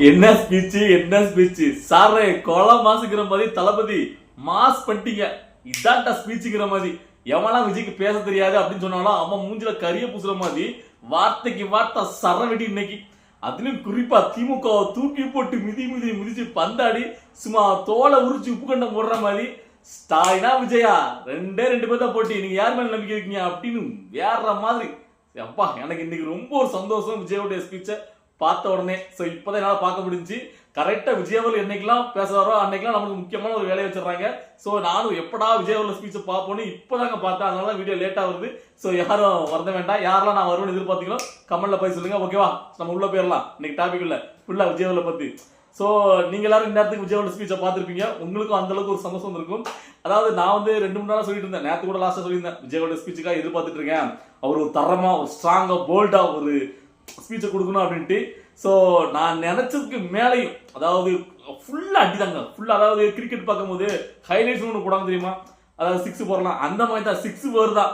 என்ன ஸ்பீச் சாரே கொலை மாசுங்கிற மாதிரி தளபதி மாஸ் பண்ணிட்டீங்க. இதான்டா ஸ்பீச்சுங்கிற மாதிரி எவனா விஜய்க்கு பேச தெரியாது அப்படின்னு சொன்னாலும் அவன் மூஞ்சில கரிய பூசுற மாதிரி வார்த்தைக்கு வார்த்தை சரவெடி இன்னைக்கு. அதுலயும் குறிப்பா திமுக தூக்கி போட்டு மிதிச்சு பந்தாடி சும்மா தோலை உரிச்சு உப்பு கண்ட போடுற மாதிரி ஸ்டாலினா விஜயா ரெண்டு பேர் தான் போட்டி, நீங்க யார் மேல நம்பிக்கை இருக்கீங்க அப்படின்னு வேற மாதிரி. அப்பா எனக்கு இன்னைக்கு ரொம்ப ஒரு சந்தோஷம் விஜயோடைய ஸ்பீச்சை பார்த்த உடனே. ஸோ இப்போதான் என்னால் பார்க்க முடிஞ்சு. கரெக்டாக விஜயவர்கள் என்னைக்கெல்லாம் பேசுறாரோ அன்னைக்கெல்லாம் நமக்கு முக்கியமான ஒரு வேலையை வச்சிடறாங்க. ஸோ நானும் எப்படா விஜயவர்கள் ஸ்பீச்சை பார்ப்போன்னு இப்போதாங்க பார்த்தேன். அதனால வீடியோ லேட்டாக வருது. ஸோ யாரும் வரத வேண்டாம். யாரெல்லாம் நான் வருவேன்னு எதிர்பார்த்தீங்களோ கமெண்ட்ல போய் சொல்லுங்க. ஓகேவா, நம்ம உள்ள போயிடலாம். இன்னைக்கு டாபிக் இல்லை, ஃபுல்லாக விஜயவர்களை பற்றி. ஸோ நீங்க எல்லாரும் இந்நேரத்துக்கு விஜயோட ஸ்பீச்சை பார்த்துருப்பீங்க. உங்களுக்கும் அந்த அளவுக்கு ஒரு சந்தோஷம் இருக்கும். அதாவது நான் வந்து 2-3 நாளா சொல்லிட்டு இருந்தேன், நேற்று கூட லாஸ்ட்டாக சொல்லியிருந்தேன், விஜயோட ஸ்பீச்சுக்காக எதிர்பார்த்துட்டு இருக்கேன். அவர் ஒரு தரமா ஒரு ஸ்ட்ராங்கா போல்டா ஒரு ஸ்பீச்சை கொடுக்கணும் அப்படின்ட்டு. ஸோ நான் நினைச்சதுக்கு மேலையும், அதாவது ஃபுல்லா அடிதாங்க. ஃபுல்லா அதாவது கிரிக்கெட் பார்க்கும்போது ஹைலைட்ஸ் ஒன்று போடாம தெரியுமா, அதாவது 6 போடலாம் அந்த மாதிரி தான் 6 வருதா.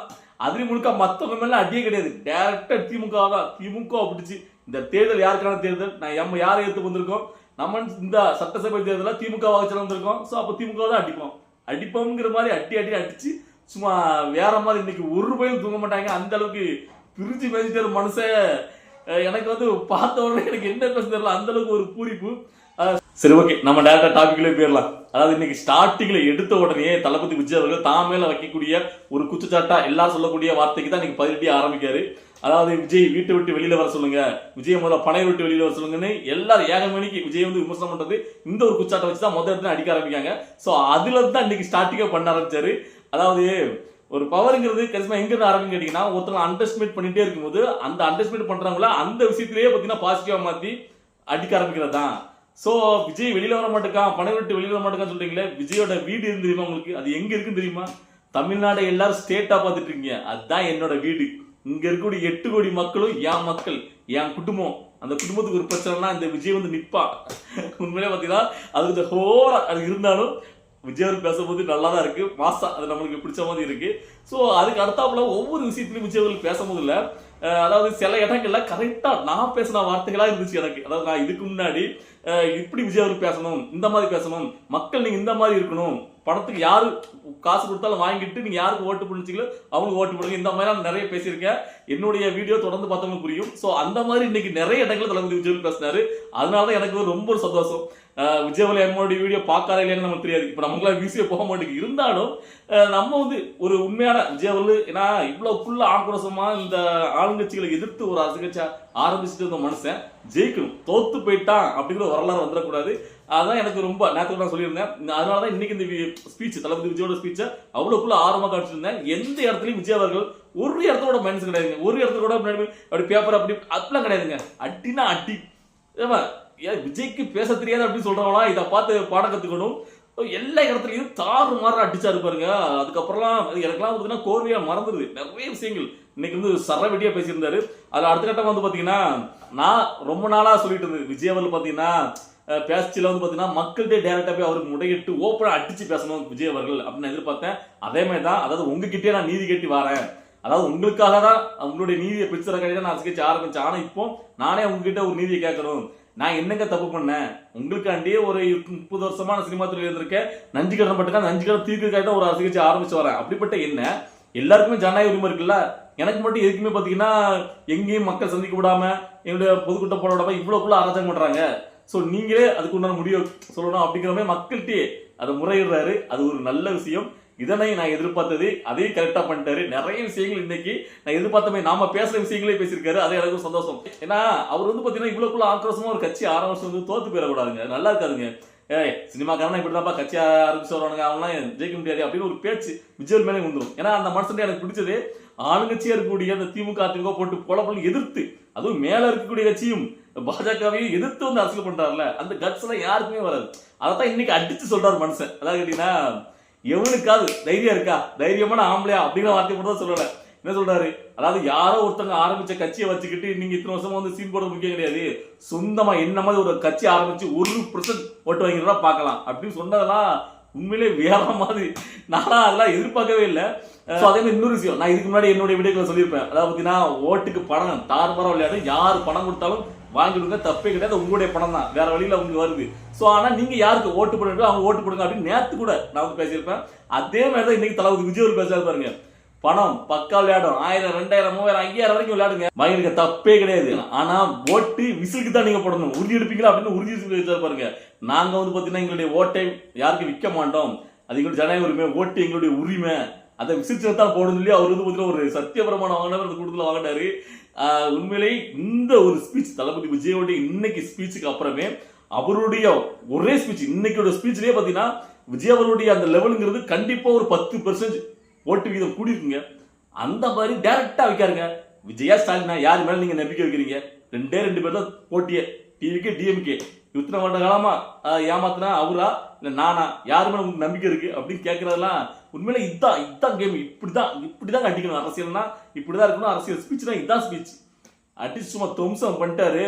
அதுலேயும் முழுக்க மற்றவங்க மேல அடியே கிடையாது. டேரக்டா திமுக தான். திமுக பிடிச்சி இந்த தேர்தல் யாருக்கான தேர்தல், நான் யாரை எடுத்து வந்திருக்கோம், நம்ம இந்த சட்டசபை தேர்தலில் திமுக வாக்கு வந்திருக்கோம். ஸோ அப்போ திமுக தான் அடிப்போம்ங்கிற மாதிரி அடிச்சு சும்மா வேற மாதிரி இன்னைக்கு ஒரு ரூபாயும் தூங்க மாட்டாங்க. அந்த அளவுக்கு பிரிச்சு பேசிட்டு மனுஷன் எனக்கு வந்து பார்த்த உடனே எனக்கு என்ன பேச தெரியல, அந்த அளவுக்கு ஒரு பூரிப்பு. சரி, ஓகே, நம்ம டேரக்டா டாபிக்லயே போயிடலாம். அதாவது இன்னைக்கு ஸ்டார்டிங்ல எடுத்த உடனே தளபதி விஜய் அவர்கள் தான் மேல வைக்கக்கூடிய ஒரு குத்துச்சாட்டா எல்லாரும் சொல்லக்கூடிய வார்த்தைக்கு தான் இன்னைக்கு பதிலடி ஆரம்பிக்காரு. அதாவது விஜய் வீட்டை விட்டு வெளியில வர சொல்லுங்க, விஜய் முதல்ல பணையை விட்டு வெளியில வர சொல்லுங்கன்னு எல்லாரும் ஏகமணிக்கு விஜய் வந்து விமர்சனம் பண்றது இந்த ஒரு குச்சாட்டை வச்சுதான் முதல் இடத்துல அடிக்க ஆரம்பிக்காங்க. ஸோ அதுல தான் இன்னைக்கு ஸ்டார்டிங்கா பண்ண ஆரம்பிச்சாரு. அதாவது ஒரு பவருங்கிறது கரிஸ்மா எங்க இருந்து ஆரம்பின்னு கேட்டீங்கன்னா, ஒருத்தவங்க அண்டர்ஸ்டிமேட் பண்ணிட்டே இருக்கும்போது அந்த அண்டர்ஸ்டிமேட் பண்றவங்கள அந்த விஷயத்திலேயே பாத்தீங்கன்னா பாசிட்டிவா மாத்தி அடிக்க ஆரம்பிக்கிறது தான். சோ விஜய் வெளியில வர மாட்டேக்கான், பணம் விட்டு வெளியில வர மாட்டேக்கான்னு சொல்றீங்களே, விஜயோட வீடு இருந்து தெரியுமா உங்களுக்கு? அது எங்க இருக்குன்னு தெரியுமா? தமிழ்நாடு எல்லாரும் ஸ்டேட்டா பாத்துட்டு இருக்கீங்க. அதுதான் என்னோட வீடு. இங்க இருக்கக்கூடிய 8 கோடி மக்களும் என் மக்கள், என் குடும்பம். அந்த குடும்பத்துக்கு ஒரு பிரச்சனைனா இந்த விஜய் வந்து நிப்பா. உண்மையிலே பாத்தீங்கன்னா அதுக்கு ஹோரா அது இருந்தாலும் விஜய் பேசும்போது நல்லா தான் இருக்கு, மாசா அது நம்மளுக்கு பிடிச்ச மாதிரி இருக்கு. ஸோ அதுக்கு அடுத்தாப்புல ஒவ்வொரு விஷயத்திலையும் விஜய் அவர்கள் பேசும்போது இல்லை, அதாவது சில இடங்கள்ல கரெக்டா நான் பேசின வார்த்தைகளா இருந்துச்சு எனக்கு. அதாவது நான் இதுக்கு முன்னாடி இப்படி விஜய் அவர்கள் பேசணும், இந்த மாதிரி பேசணும், மக்கள் நீங்க இந்த மாதிரி இருக்கணும், பணத்துக்கு யாரு காசு கொடுத்தாலும் வாங்கிட்டு நீங்க யாருக்கு ஓட்டு போடுச்சீங்களோ அவங்களுக்கு ஓட்டு போடுங்க, இந்த மாதிரி நான் நிறைய பேசியிருக்கேன். என்னுடைய வீடியோ தொடர்ந்து பார்த்தவங்க புரியும். ஸோ அந்த மாதிரி இன்னைக்கு நிறைய இடங்கள் தளபதி விஜய் பேசினாரு. அதனாலதான் எனக்கு ரொம்ப ஒரு சந்தோஷம். விஜய் என்னோட வீடியோ பார்க்காத இல்லைன்னு நமக்கு தெரியாது. இப்ப நமக்குலாம் வீசியே போக மாட்டேங்குது. இருந்தாலும் நம்ம வந்து ஒரு உண்மையான விஜய், ஏன்னா இவ்வளவு ஃபுல்லா ஆக்ரோஷமா இந்த ஆளுங்கட்சிகளை எதிர்த்து ஒரு அரசியல் ஆரம்பிச்சுட்டு இருந்த மனுஷன் ஜெயிக்கணும், தோத்து போயிட்டான் அப்படிங்கிற வரலாறு வந்துடக்கூடாது. அதான் எனக்கு ரொம்ப நேரத்துக்கு நான் சொல்லியிருந்தேன். அதனாலதான் இன்னைக்கு இந்த ஸ்பீச், தளபதி விஜயோட ஸ்பீச்சை அவ்வளவுக்குள்ள ஆர்வமா காமிச்சிருந்தேன். எந்த இடத்துலயும் விஜய் அவர்கள் ஒரு இடத்தோட மைனஸ் கிடையாதுங்க, ஒரு இடத்துல கூட அப்படி பேப்பர் அப்படி அப்படிலாம் கிடையாதுங்க. அட்டினா அட்டி. விஜய்க்கு பேச தெரியாது அப்படின்னு சொல்றவங்களா இதை பார்த்து பாடம் கத்துக்கணும். எல்லா இடத்துலயும் தாறு மாற அடிச்சாரு பாருங்க. அதுக்கப்புறம்லாம் எனக்குலாம் பார்த்தீங்கன்னா கோர்வையா மறந்துடுது நிறைய விஷயங்கள். இன்னைக்கு வந்து சரவெடியா பேசியிருந்தாரு. அது அடுத்த கட்டம் வந்து பாத்தீங்கன்னா, நான் ரொம்ப நாளா சொல்லிட்டு இருந்தது விஜய் அவர்கள் பாத்தீங்கன்னா பேசில வந்து பாத்தீங்கன்னா மக்கள்கிட்ட டைரக்டா போய் அவருக்கு முடையிட்டு ஓப்பனா அடிச்சு பேசணும் விஜய் அவர்கள் அப்படின்னு எதிர்பார்த்தேன். அதே மாதிரி தான், அதாவது உங்ககிட்டே நான் நீதி கேட்டு வரேன், அதாவது உங்களுக்காக தான் உங்களுடைய நீதியை பிடிச்சத தான் நான் ஸ்கெட்ச் ஆரம்பிச்சேன். ஆனா இப்போ நானே உங்ககிட்ட ஒரு நீதியை கேட்கணும், நான் என்னங்க தப்பு பண்ணேன், உங்களுக்காண்டியே ஒரு 30 வருஷமா சினிமா துறையில் இருந்திருக்கேன், நஞ்சு கடன் பட்டுக்கா நஞ்சு கடன் தீர்க்கிறதுக்காக தான் ஒரு அரசியல் ஆரம்பிச்சு வரேன். அப்படிப்பட்ட என்ன எல்லாருக்குமே ஜனநாயக உரிமை இருக்குல்ல, எனக்கு மட்டும் எதுக்குமே பாத்தீங்கன்னா எங்கேயும் மக்கள் சந்திக்க விடாம என்னுடைய பொதுக்கூட்டம் போட விடாம இவ்வளவுக்குள்ள அராஜகம் பண்றாங்க. சோ நீங்களே அதுக்கு உண்டான முடிவு சொல்லணும் அப்படிங்கிற மாதிரி மக்கள்கிட்டே அதை முறையிடுறாரு. அது ஒரு நல்ல விஷயம். இதனை நான் எதிர்பார்த்தது, அதையும் கரெக்டா பண்ணிட்டாரு. நிறைய விஷயங்கள் இன்னைக்கு நான் எதிர்பார்த்த மாதிரி நாம பேசுற விஷயங்களே பேசியிருக்காரு. அது எனக்கு சந்தோஷம். ஏன்னா அவர் வந்து பாத்தீங்கன்னா இவ்வளவுக்குள்ள ஆக்ரோஷமா ஒரு கட்சி ஆரம்பிச்சு வந்து தோத்து போயிடக்கூடாதுங்க, நல்லா இருக்காதுங்க. சினிமாக்காரனா இப்படிதான்ப்பா கட்சி ஆரம்பிச்சு வருவானுங்க, அவங்களாம் ஜெயிக்க முடியாது அப்படின்னு ஒரு பேச்சு விஜய் மேலே வந்துடும். ஏன்னா அந்த மனுஷன் எனக்கு பிடிச்சது ஆளுங்கட்சியா இருக்கக்கூடிய அந்த திமுக அதிமுக போட்டு பொலப்பொல எதிர்த்து, அதுவும் மேல இருக்கக்கூடிய கட்சியும் பாஜகவையும் எதிர்த்து வந்து அரசியல் பண்றாருல, அந்த கட்ஸ் எல்லாம் யாருக்குமே வராது. அதைத்தான் இன்னைக்கு அடிச்சு சொல்றாரு மனுஷன். அதாவது கேட்டீங்கன்னா, எவனுக்காவது தைரியம் இருக்கா, தைரியமான ஆம்பளையா அப்படிங்கிற வார்த்தை மட்டும் தான் சொல்லல. என்ன சொல்றாரு, அதாவது யாரோ ஒருத்தங்க ஆரம்பிச்ச கட்சியை வச்சுக்கிட்டு நீங்க இத்தனை வருஷமா வந்து சீன் போட முக்கியம் கிடையாது, சொந்தமா என்ன மாதிரி ஒரு கட்சி ஆரம்பிச்சு 1% ஓட்டு வாங்கிறதா பார்க்கலாம் அப்படின்னு சொன்னதெல்லாம் உண்மையிலே வேற மாதிரி. நானா அதெல்லாம் எதிர்பார்க்கவே இல்லை. அதே மாதிரி இன்னொரு விஷயம், நான் இதுக்கு முன்னாடி என்னுடைய வீடியோக்களை சொல்லியிருப்பேன். அதாவது பாத்தீங்கன்னா ஓட்டுக்கு பணம் தாறுமாறா விளையாடு, யாரு பணம் கொடுத்தாலும் வாங்கிடுங்க, தப்பே கிடையாது, உங்களுடைய பணம் தான், வேற வழியில உங்களுக்கு வருது. சோ ஆனா நீங்க யாருக்கு ஓட்டு போடுங்க அவங்க ஓட்டு போடுங்க அப்படின்னு நேத்து கூட நான் வந்து பேசியிருப்பேன். அதே மாதிரிதான் இன்னைக்கு தளபதி விஜய் அவர் பேசாரு பாருங்க. பணம் பக்கா விளையாடும், 1000 2000 3000 5000 வரைக்கும் விளையாடுங்க, மகனுக்கு தப்பே கிடையாது. ஆனா ஓட்டு விசிலுக்கு தான் நீங்க போடணும், உறுதி எடுப்பீங்களா அப்படின்னு உறுதி வச்சாரு பாருங்க. நாங்க வந்து பாத்தீங்கன்னா எங்களுடைய ஓட்டை யாருக்கு விற்க மாட்டோம், அது எங்களுடைய ஜனநாயக உரிமை, ஓட்டு எங்களுடைய உரிமை, அதை விசில் தான் போடணும் சொல்லி அவர் வந்து பாத்தீங்கன்னா ஒரு சத்தியபிரமாணம் வாங்கினார், அந்த கூட்டத்தில் வாங்கினாரு. உண்மையிலேயே இந்த ஒரு ஸ்பீச் தளபதி விஜயோடைய இன்னைக்கு ஸ்பீச்சுக்கு அப்புறமே அவருடைய ஒரே ஸ்பீச், இன்னைக்கு ஸ்பீச்லயே பாத்தீங்கன்னா விஜய் அவருடைய அந்த லெவலுங்கிறது கண்டிப்பா ஒரு 10% ஓட்டு வீதம் கூடியிருக்குங்க. அந்த மாதிரி டைரக்டா வைக்காருங்க. விஜயா ஸ்டாலினா யார் மேல நீங்க நம்பிக்கை வைக்கிறீங்க? 2 பேர் தான் போட்டியே, டிவிகே டிஎம்கே. இத்தனை வருட காலமா ஏமாத்தினா அவரா இல்ல நானா, யாரு மேல உங்களுக்கு நம்பிக்கை இருக்கு அப்படின்னு கேட்கறதெல்லாம் உண்மையில இதுதான் கேம். இப்படிதான் அடிக்கணும், அரசியல்னா இப்படிதான் இருக்கணும், அரசியல் ஸ்பீச்னா இதுதான் ஸ்பீச். அடிச்சு சும்மா துவம்சம் பண்ணிட்டாரு.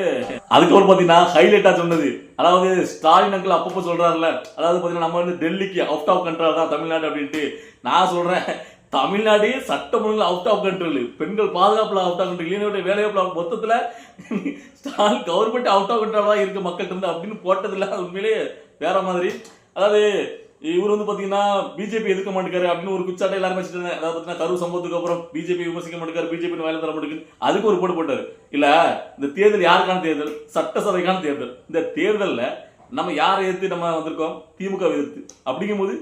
அதுக்கப்புறம் பாத்தீங்கன்னா ஹைலைட்டா சொன்னது, அதாவது ஸ்டாலின் அங்கிள் அப்பப்போ சொல்றாருல, அதாவது பாத்தீங்கன்னா நம்ம வந்து டெல்லிக்கு அவுட் ஆஃப் கண்ட்ரோல் தான் தமிழ்நாடு அப்படின்ட்டு. நான் சொல்றேன், தமிழ்நாடு சட்டம் ஒழுங்குல அவுட் ஆஃப் கண்ட்ரோல், பெண்கள் பாதுகாப்புல அவுட் ஆஃப் கண்ட்ரோல், இளைஞருடைய வேலைவாய்ப்புல மொத்தத்துல Stalin government out of control தான் இருக்கு மக்கள்கிட்ட இருந்து அப்படின்னு போட்டதில்ல. உண்மையிலேயே வேற மாதிரி. அதாவது இவர் வந்து பாத்தீங்கன்னா பிஜேபி எதிர்க்க மாட்டேங்காரு அப்படின்னு ஒரு குச்சாட்டை எல்லாரும் வச்சுட்டாங்க. அதாவது பாத்தீங்கன்னா கரூர் சம்பவத்துக்கு அப்புறம் பிஜேபி விமர்சிக்க மாட்டேங்காரு, பிஜேபி வேலை தர மாட்டேங்குது, அதுக்கு ஒரு போட்டு போட்டாரு. இல்ல இந்த தேர்தல் யாருக்கான தேர்தல்? சட்டசபைக்கான தேர்தல். இந்த தேர்தல்ல நம்ம யாரை எதிர்த்து நம்ம வந்திருக்கோம்? திமுக எதிர்த்து. அப்படிங்கும் போது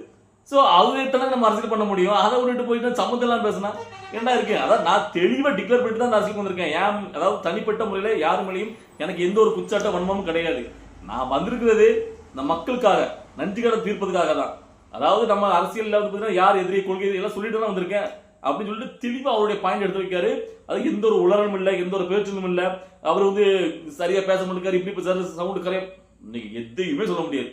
சோ அவங்க எத்தனை நம்ம அரசியல் பண்ண முடியும்? அதை விட்டுட்டு போயிட்டு சம்மந்தம் எல்லாம் பேசினா என்ன இருக்கு? அதாவது நான் தெளிவா டிக்ளேர் பண்ணிட்டு தான் அரசியல் வந்திருக்கேன். ஏன் அதாவது தனிப்பட்ட முறையில யாரு மேலேயும் எனக்கு எந்த ஒரு குச்சாட்ட வன்மமும் கிடையாது. நான் வந்திருக்கிறது இந்த மக்களுக்காக, நன்றி கடன் தீர்ப்பதுக்காக தான். அதாவது நம்ம அரசியல் யார் எதிரி கொள்கை எல்லாம் சொல்லிட்டு தான் வந்திருக்கேன் அப்படின்னு சொல்லிட்டு தெளிவா அவருடைய பாயிண்ட் எடுத்து வைக்காரு. அது எந்த ஒரு உளறலும் இல்லை, எந்த ஒரு பேச்சும் இல்லை. அவர் வந்து சரியா பேச மாட்டேங்காரு, இப்படி சவுண்ட் கரையா இன்னைக்கு எதையுமே சொல்ல முடியாது.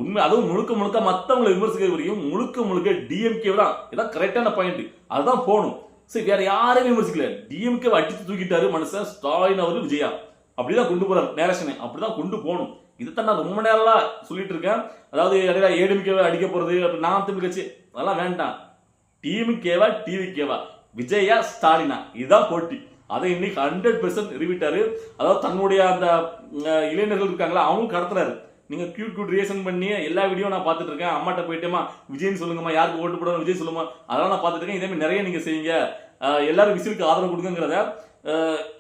உண்மை. அதுவும் முழுக்க மத்தவங்களை விமர்சிக்கிற வரையும் முழுக்க டிஎம்கே தான். இதான் கரெக்டான பாயிண்ட், அதுதான் போகணும். சரி, வேற யாரையும் விமர்சிக்கல, டிஎம்கே அடிச்சு தூக்கிட்டாரு மனுஷன் ஸ்டாலின் அவரு விஜயா. அப்படிதான் கொண்டு போறாரு நேரேஷனை, அப்படிதான் கொண்டு போகணும். இதைத்தான் நான் ரொம்ப நேரம் சொல்லிட்டு இருக்கேன். அதாவது ஏடிஎம்கேவை அடிக்க போறது, நான் தமிழ் கட்சி அதெல்லாம் வேண்டாம். டிஎம்கேவா டிவிகேவா, விஜயா ஸ்டாலினா, இதுதான் போட்டி. அதை இன்னைக்கு 100% ரிவிட்டாரு. அதாவது தன்னுடைய அந்த இளைஞர்கள் இருக்காங்களா அவங்க கடத்துறாரு. நீங்க கியூட் ரியாக்ஷன் பண்ணி எல்லா வீடியோ நான் பார்த்துட்டு இருக்கேன். அம்மாட்ட போயிட்டேமா விஜய்னு சொல்லுங்கம்மா, யாருக்கு ஓட்டு போடணும் விஜய் சொல்லுமா, அதெல்லாம் நான் பார்த்துட்டு இருக்கேன். இதே மாதிரி நிறைய நீங்க செய்யுங்க, எல்லாரும் விசிலுக்கு ஆதரவு கொடுங்கிறத.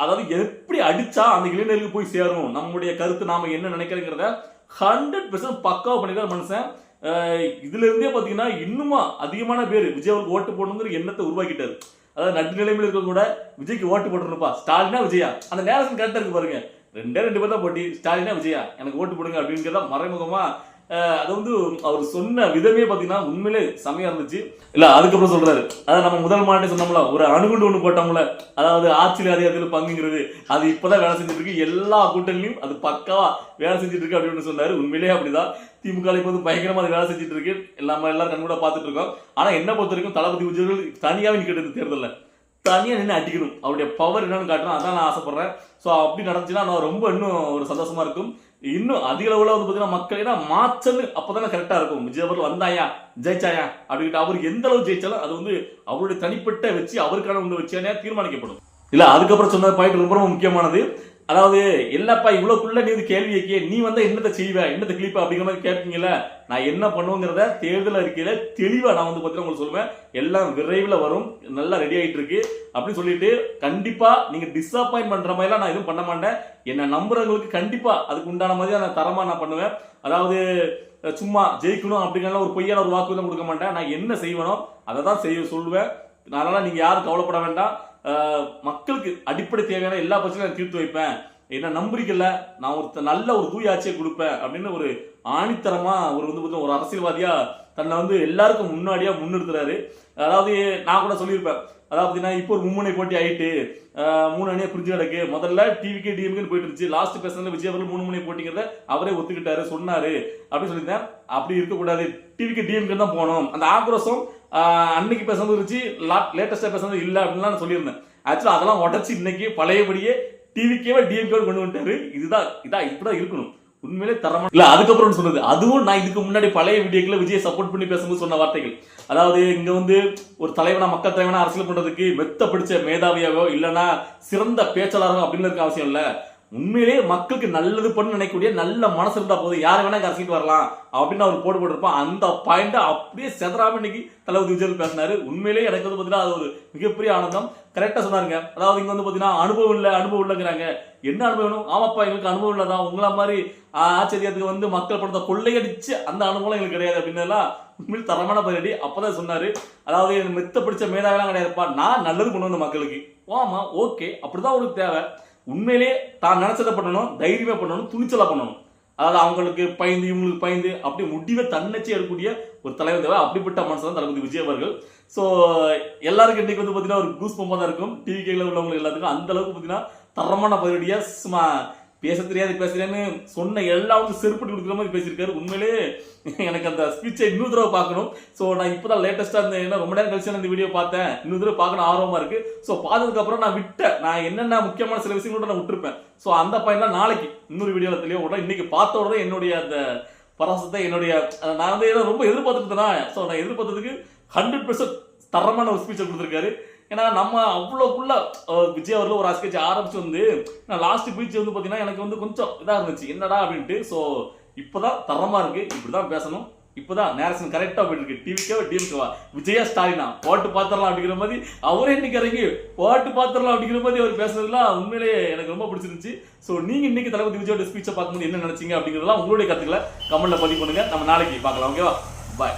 அதாவது எப்படி அடிச்சா அந்த இளைஞர்களுக்கு போய் சேரும், நம்முடைய கருத்து நாம என்ன நினைக்கிறோங்கிறத 100% பக்காவா பண்ணிருக்காரு மனுஷன். இதுல இருந்தே பாத்தீங்கன்னா இன்னுமா அதிகமான பேர் விஜய் அவருக்கு ஓட்டு போடணுங்கிற எண்ணத்தை உருவாக்கிட்டாரு. அதாவது நடுநிலைமையில இருக்க கூட விஜய்க்கு ஓட்டு போட்டுருப்பா, ஸ்டாலினா விஜயா, அந்த நேரம் கரெக்டா இருக்கு பாருங்க. 2 பேர் தான் போட்டி, ஸ்டாலினா விஜயா, எனக்கு ஓட்டு போடுங்க அப்படிங்கிறத மறைமுகமா அது வந்து அவர் சொன்ன விதமே பாத்தீங்கன்னா உண்மையிலே செமையா இருந்துச்சு. இல்ல அதுக்கப்புறம் சொல்றாரு, அதாவது நம்ம முதல் மாட்டே சொன்னோம்ல, ஒரு அணுகுண்டு ஒண்ணு போட்டோம்ல, அதாவது ஆட்சியில் அதிகாரத்தில் பங்குங்கிறது, அது இப்பதான் வேலை செஞ்சுட்டு இருக்கு, எல்லா கூட்டணியும் அது பக்காவா வேலை செஞ்சுட்டு இருக்கு அப்படின்னு சொன்னாரு. உண்மையிலேயே அப்படிதான். திமுக இப்ப வந்து பயங்கரமா அது வேலை செஞ்சுட்டு இருக்கு, நம்ம எல்லாரும் கண்கூட பாத்துட்டு இருக்கோம். ஆனா என்ன பொறுத்த வரைக்கும் தளபதி விஜய் தனியாவே நிக்கிட்டு தேர்தல்ல தனியா நின்று அடிக்கணும், அவருடைய பவர் என்னன்னு காட்டணும், அதான் நான் ஆசைப்படுறேன். சோ அப்படி நடந்துச்சுன்னா நான் ரொம்ப இன்னும் ஒரு சந்தோஷமா இருக்கும். இன்னும் அதிக அளவுல வந்து பாத்தீங்கன்னா மக்கள் ஏன்னா மாற்றன்னு அப்பதானே கரெக்டா இருக்கும். விஜய் அவர்கள் வந்தாயா ஜெயிச்சாயா அப்படின்ட்டு அவருக்கு எந்த அளவு ஜெயிச்சாலும் அது வந்து அவருடைய தனிப்பட்ட வச்சு அவருக்கான ஒன்று வச்சானே தீர்மானிக்கப்படும். இல்ல அதுக்கப்புறம் சொன்ன பாயிண்ட் ரொம்ப முக்கியமானது. அதாவது இல்லப்பா இவ்வளவுக்குள்ள நீ கேள்வி வைக்க, நீ வந்தா என்னத்தை செய்வ, என்னத்தை கிளிப்பா அப்படிங்கிற மாதிரி கேட்பீங்கல்ல, நான் என்ன பண்ணுவேங்கிறத தேர்தல் அறிக்கையில தெளிவா நான் வந்து பாத்தீங்கன்னா உங்களுக்கு சொல்லுவேன். எல்லாம் விரைவில் வரும், நல்லா ரெடி ஆயிட்டு இருக்கு அப்படின்னு சொல்லிட்டு கண்டிப்பா நீங்க டிசப்பாயிண்ட் பண்ற மாதிரி எல்லாம் நான் எதுவும் பண்ண மாட்டேன். என்ன நம்புறவங்களுக்கு கண்டிப்பா அதுக்கு உண்டான மாதிரி நான் தரமா நான் பண்ணுவேன். அதாவது சும்மா ஜெயிக்கணும் அப்படிங்கிற ஒரு பொய்யான ஒரு வாக்குறுதி கொடுக்க மாட்டேன். நான் என்ன செய்வேனோ அதை தான் சொல்லுவேன். அதனால நீங்க யாரும் கவலைப்பட வேண்டாம். மக்களுக்கு அடிப்படை தேவையான எல்லா பிரச்சனையும் நான் தீர்த்து வைப்பேன், என்ன நம்பிக்கல, நான் ஒரு நல்ல ஒரு தூய ஆட்சியை கொடுப்பேன் அப்படின்னு ஒரு ஆணித்தரமா ஒரு வந்து ஒரு அரசியல்வாதியா தன்னை வந்து எல்லாருக்கும் முன்னாடியா முன்னிறுத்துறாரு. அதாவது நான் கூட சொல்லியிருப்பேன், அதாவது இப்போ ஒரு மும்முனை போட்டி ஆயிட்டு 3 அணியா பிரிஞ்சு கிடக்கு. முதல்ல டிவிகே டிஎம்கே போயிட்டு இருந்துச்சு, லாஸ்ட் பேசுறதுல விஜய் அவர்கள் 3 முனை போட்டிங்கிறத அவரே ஒத்துக்கிட்டாரு, சொன்னாரு அப்படின்னு சொல்லியிருந்தேன். அப்படி இருக்கக்கூடாது, டிவிகே டிஎம்கே தான் போகணும். அந்த ஆக்ரோஷம் அன்னைக்கு பேசுறது இருந்துச்சு, லேட்டஸ்டா பேசுறது இல்ல அப்படின்னு நான் சொல்லியிருந்தேன். ஆக்சுவலா அதெல்லாம் உடச்சு இன்னைக்கு பழையபடியே டிவிகேவா டிஎம்கே கொண்டு வந்துட்டாரு. இதுதான் இப்படிதான் இருக்கணும். உண்மையிலே தரமா இல்ல. அதுக்கப்புறம் சொன்னது அதுவும் நான் இதுக்கு முன்னாடி பழைய வீடியோக்களை விஜயை சப்போர்ட் பண்ணி பேசும்போது சொன்ன வார்த்தைகள். அதாவது இங்க வந்து ஒரு தலைவனா, மக்கள் தலைவனா அரசியல் பண்றதுக்கு மெத்த பிடிச்ச மேதாவியாவோ இல்லனா சிறந்த பேச்சாளரோ அப்படின்னு இருக்க அவசியம் இல்ல. உண்மையிலேயே மக்களுக்கு நல்லது பண்ணு நினைக்கக்கூடிய நல்ல மனசு இருந்தா போதும், யாரு வேணா அரசியலுக்கு வரலாம் அப்படின்னு அவர் போட்டிருப்பான். அந்த பாயிண்ட் அப்படியே செதறாம இன்னைக்கு தளபதி விஜய் பேசினாரு. உண்மையிலேயே எனக்கு வந்து பாத்தீங்கன்னா அது ஒரு மிகப்பெரிய ஆனந்தம். கரெக்டா சொன்னாருங்க. அதாவது இங்க வந்து பாத்தீங்கன்னா அனுபவம் இல்லைங்கிறாங்க. என்ன அனுபவம்? ஆமாப்பா, எங்களுக்கு அனுபவம் இல்லதான். உங்களா மாதிரி ஆச்சரியத்துக்கு வந்து மக்கள் பணத்தை கொள்ளையடிச்சு அந்த அனுபவம் எங்களுக்கு கிடையாது அப்படின்னு உண்மையில் தரமான பதிலடி. அப்பதான் சொன்னாரு, அதாவது மெத்த பிடிச்ச மேதாவெல்லாம் கிடையாதுப்பா, நான் நல்லது கொண்டு வந்த மக்களுக்கு. ஆமா, ஓகே, அப்படிதான் அவருக்கு தேவை. உண்மையிலேயே தான் நினைச்சதை பண்ணணும், தைரியமா பண்ணணும், துணிச்சலா பண்ணணும். அதாவது அவங்களுக்கு பயந்து இவங்களுக்கு பயந்து அப்படி முடிவை தன்னச்சு எடுக்கக்கூடிய ஒரு தலைவர் தேவை. அப்படிப்பட்ட மனசு தான் தளபதி விஜய் அவர்கள். ஸோ எல்லாருக்கும் இன்னைக்கு வந்து பார்த்தீங்கன்னா ஒரு கூஸ் பம்பா தான் இருக்கும். டிவி கேல உள்ளவங்க எல்லாத்துக்கும் அந்த அளவுக்கு பார்த்தீங்கன்னா தரமான பதிலடியா சும்மா பேச தெரியாதுன்னு சொன்ன எல்லாருக்கும் செருப்பட்டு கொடுக்குற மாதிரி பேசியிருக்காரு. உண்மையிலே எனக்கு அந்த ஸ்பீச்சை இன்னொரு தடவை பார்க்கணும். ஸோ நான் இப்போதான் லேட்டஸ்டா இந்த ரொம்ப நேரம் கழிச்சு இந்த வீடியோ பார்த்தேன். இன்னொரு தடவை பார்க்கணும் ஆர்வமா இருக்கு. ஸோ பார்த்ததுக்கு அப்புறம் நான் என்னென்ன முக்கியமான சில விஷயங்களோட நான் விட்டுருப்பேன். ஸோ அந்த பாயிண்ட்லாம் நாளைக்கு இன்னொரு வீடியோல தெளிவாக விட. இன்னைக்கு பார்த்த உடனே என்னுடைய அந்த பரவசத்தை நான் வந்து ரொம்ப எதிர்பார்த்துட்டு தான். ஸோ நான் எதிர்பார்த்ததுக்கு 100% தரமான ஒரு ஸ்பீச்சை கொடுத்துருக்காரு. ஏன்னா நம்ம அவ்வளோக்குள்ள விஜய் அவர்கள் ஒரு ஆஸ்கேஜ் ஆரம்பிச்சு வந்து லாஸ்ட் ஸ்பீச் வந்து பார்த்தீங்கன்னா எனக்கு வந்து கொஞ்சம் இதாக இருந்துச்சு, என்னடா அப்படின்ட்டு. ஸோ இப்போதான் தரமா இருக்கு. இப்படிதான் பேசணும். இப்போதான் நேரேஷன் கரெக்டா போயிட்டு இருக்கு. டிவிக்கோ டிஎம்கேவா விஜயா ஸ்டாலினா போட்டு பாத்திரலாம் அப்படிங்கிற மாதிரி அவரே இன்னைக்கு இறங்கி போட்டு பாத்திரலாம் அப்படிங்கிற மாதிரி அவர் பேசுறதுலாம் உண்மையிலேயே எனக்கு ரொம்ப பிடிச்சிருந்துச்சு. ஸோ நீங்க இன்னைக்கு தளபதி விஜயோட ஸ்பீச்சை பார்க்கும்போது என்ன நினைச்சீங்க அப்படிங்கிறதெல்லாம் உங்களுடைய கருத்துக்களை கமெண்ட்ல பதிவு பண்ணுங்க. நம்ம நாளைக்கு பார்க்கலாம். ஓகேவா? பாய்.